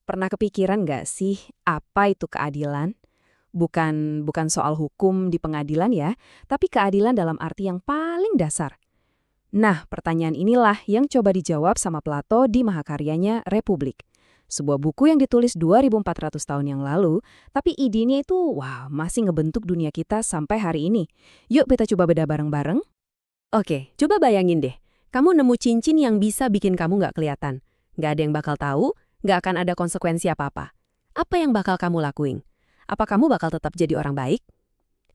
Pernah kepikiran nggak sih apa itu keadilan? Bukan soal hukum di pengadilan ya, tapi keadilan dalam arti yang paling dasar. Nah, pertanyaan inilah yang coba dijawab sama Plato di mahakaryanya Republik. Sebuah buku yang ditulis 2400 tahun yang lalu, tapi idenya itu masih ngebentuk dunia kita sampai hari ini. Yuk kita coba beda bareng-bareng. Oke, coba bayangin deh. Kamu nemu cincin yang bisa bikin kamu nggak kelihatan. Nggak ada yang bakal tahu, nggak akan ada konsekuensi apa-apa. Apa yang bakal kamu lakuin? Apa kamu bakal tetap jadi orang baik?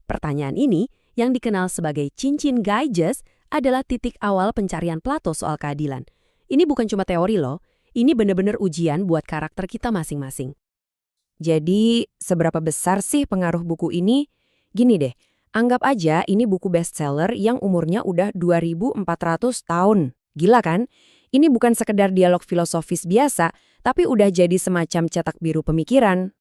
Pertanyaan ini, yang dikenal sebagai cincin Gyges, adalah titik awal pencarian Plato soal keadilan. Ini bukan cuma teori loh, ini benar-benar ujian buat karakter kita masing-masing. Jadi, seberapa besar sih pengaruh buku ini? Gini deh, anggap aja ini buku bestseller yang umurnya udah 2400 tahun. Gila kan? Ini bukan sekedar dialog filosofis biasa, tapi udah jadi semacam cetak biru pemikiran.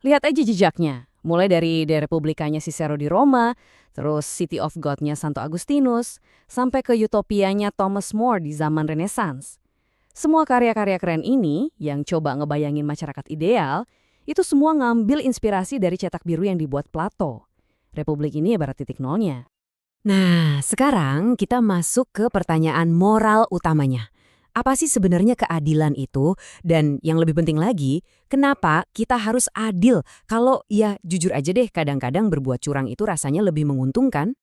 Lihat aja jejaknya, mulai dari De Republikanya Cicero di Roma, terus City of God-nya Santo Agustinus, sampai ke utopianya Thomas More di zaman Renaissance. Semua karya-karya keren ini, yang coba ngebayangin masyarakat ideal, itu semua ngambil inspirasi dari cetak biru yang dibuat Plato. Republik ini ibarat titik nolnya. Nah, sekarang kita masuk ke pertanyaan moral utamanya. Apa sih sebenarnya keadilan itu? Dan yang lebih penting lagi, kenapa kita harus adil? Kalau ya jujur aja deh, kadang-kadang berbuat curang itu rasanya lebih menguntungkan.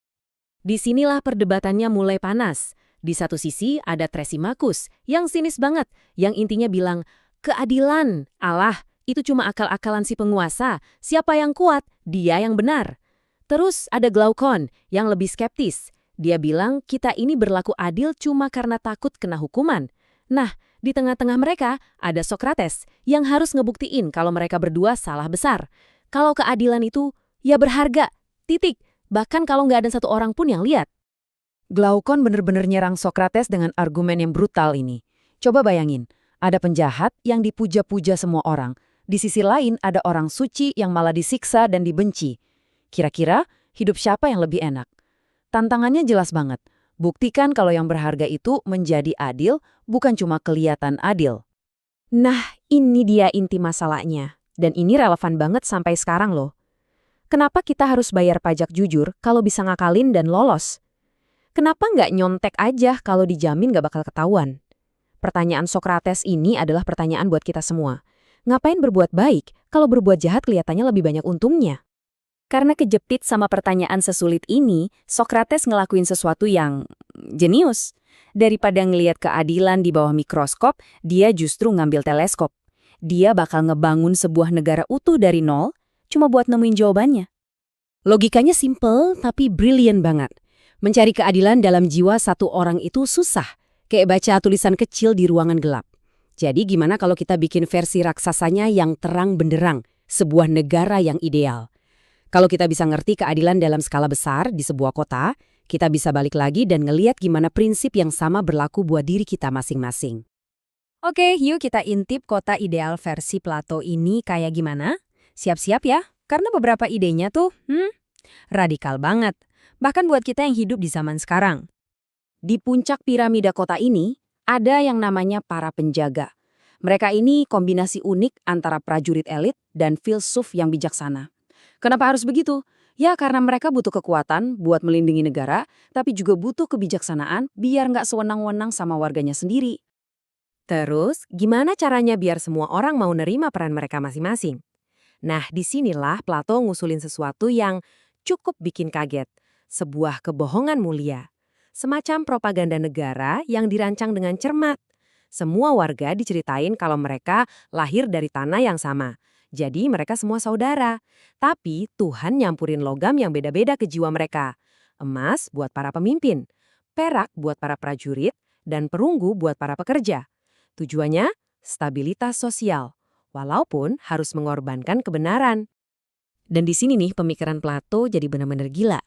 Disinilah perdebatannya mulai panas. Di satu sisi ada Thrasymachus yang sinis banget, yang intinya bilang, keadilan, Allah, itu cuma akal-akalan si penguasa, siapa yang kuat, dia yang benar. Terus ada Glaukon yang lebih skeptis. Dia bilang kita ini berlaku adil cuma karena takut kena hukuman. Nah, di tengah-tengah mereka ada Socrates yang harus ngebuktiin kalau mereka berdua salah besar. Kalau keadilan itu ya berharga, titik. Bahkan kalau nggak ada satu orang pun yang lihat. Glaukon bener-bener nyerang Socrates dengan argumen yang brutal ini. Coba bayangin, ada penjahat yang dipuja-puja semua orang. Di sisi lain ada orang suci yang malah disiksa dan dibenci. Kira-kira hidup siapa yang lebih enak? Tantangannya jelas banget. Buktikan kalau yang berharga itu menjadi adil, bukan cuma kelihatan adil. Nah, ini dia inti masalahnya. Dan ini relevan banget sampai sekarang loh. Kenapa kita harus bayar pajak jujur kalau bisa ngakalin dan lolos? Kenapa nggak nyontek aja kalau dijamin nggak bakal ketahuan? Pertanyaan Socrates ini adalah pertanyaan buat kita semua. Ngapain berbuat baik kalau berbuat jahat kelihatannya lebih banyak untungnya? Karena kejepit sama pertanyaan sesulit ini, Socrates ngelakuin sesuatu yang jenius. Daripada ngelihat keadilan di bawah mikroskop, dia justru ngambil teleskop. Dia bakal ngebangun sebuah negara utuh dari nol, cuma buat nemuin jawabannya. Logikanya simple tapi brilian banget. Mencari keadilan dalam jiwa satu orang itu susah, kayak baca tulisan kecil di ruangan gelap. Jadi gimana kalau kita bikin versi raksasanya yang terang benderang, sebuah negara yang ideal? Kalau kita bisa ngerti keadilan dalam skala besar di sebuah kota, kita bisa balik lagi dan ngeliat gimana prinsip yang sama berlaku buat diri kita masing-masing. Oke, yuk kita intip kota ideal versi Plato ini kayak gimana? Siap-siap ya, karena beberapa idenya tuh, radikal banget. Bahkan buat kita yang hidup di zaman sekarang. Di puncak piramida kota ini, ada yang namanya para penjaga. Mereka ini kombinasi unik antara prajurit elit dan filsuf yang bijaksana. Kenapa harus begitu? Ya karena mereka butuh kekuatan buat melindungi negara, tapi juga butuh kebijaksanaan biar nggak sewenang-wenang sama warganya sendiri. Terus, gimana caranya biar semua orang mau nerima peran mereka masing-masing? Nah, disinilah Plato ngusulin sesuatu yang cukup bikin kaget. Sebuah kebohongan mulia. Semacam propaganda negara yang dirancang dengan cermat. Semua warga diceritain kalau mereka lahir dari tanah yang sama. Jadi mereka semua saudara. Tapi Tuhan nyampurin logam yang beda-beda ke jiwa mereka. Emas buat para pemimpin, perak buat para prajurit, dan perunggu buat para pekerja. Tujuannya stabilitas sosial, walaupun harus mengorbankan kebenaran. Dan di sini nih pemikiran Plato jadi benar-benar gila.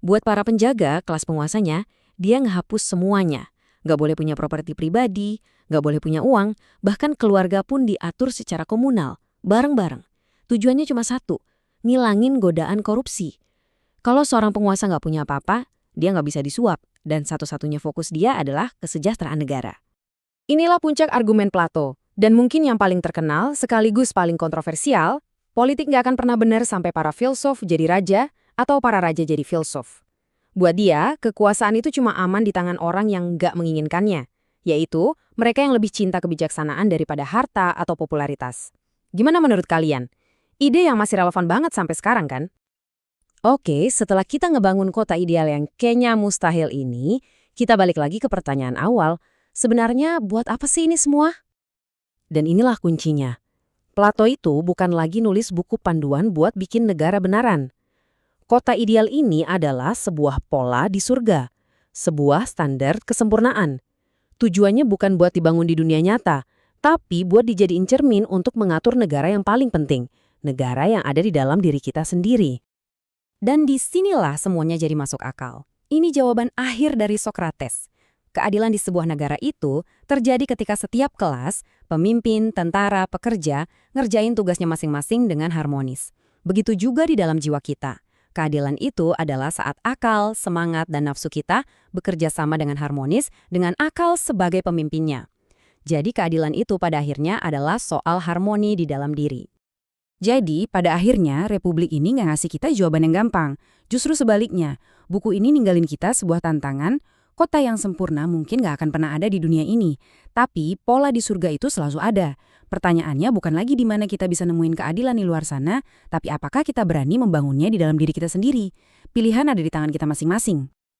Buat para penjaga, kelas penguasanya, dia ngehapus semuanya. Nggak boleh punya properti pribadi, nggak boleh punya uang, bahkan keluarga pun diatur secara komunal. Bareng-bareng. Tujuannya cuma satu, ngilangin godaan korupsi. Kalau seorang penguasa nggak punya apa-apa, dia nggak bisa disuap, dan satu-satunya fokus dia adalah kesejahteraan negara. Inilah puncak argumen Plato. Dan mungkin yang paling terkenal, sekaligus paling kontroversial, politik nggak akan pernah benar sampai para filsuf jadi raja atau para raja jadi filsuf. Buat dia, kekuasaan itu cuma aman di tangan orang yang nggak menginginkannya, yaitu mereka yang lebih cinta kebijaksanaan daripada harta atau popularitas. Gimana menurut kalian? Ide yang masih relevan banget sampai sekarang kan? Oke, setelah kita ngebangun kota ideal yang kayaknya mustahil ini, kita balik lagi ke pertanyaan awal. Sebenarnya buat apa sih ini semua? Dan inilah kuncinya. Plato itu bukan lagi nulis buku panduan buat bikin negara benaran. Kota ideal ini adalah sebuah pola di surga, sebuah standar kesempurnaan. Tujuannya bukan buat dibangun di dunia nyata, tapi buat dijadiin cermin untuk mengatur negara yang paling penting, negara yang ada di dalam diri kita sendiri. Dan disinilah semuanya jadi masuk akal. Ini jawaban akhir dari Socrates. Keadilan di sebuah negara itu terjadi ketika setiap kelas, pemimpin, tentara, pekerja, ngerjain tugasnya masing-masing dengan harmonis. Begitu juga di dalam jiwa kita. Keadilan itu adalah saat akal, semangat, dan nafsu kita bekerja sama dengan harmonis dengan akal sebagai pemimpinnya. Jadi keadilan itu pada akhirnya adalah soal harmoni di dalam diri. Jadi, pada akhirnya, Republik ini nggak ngasih kita jawaban yang gampang. Justru sebaliknya, buku ini ninggalin kita sebuah tantangan, kota yang sempurna mungkin nggak akan pernah ada di dunia ini. Tapi, pola di surga itu selalu ada. Pertanyaannya bukan lagi di mana kita bisa nemuin keadilan di luar sana, tapi apakah kita berani membangunnya di dalam diri kita sendiri. Pilihan ada di tangan kita masing-masing.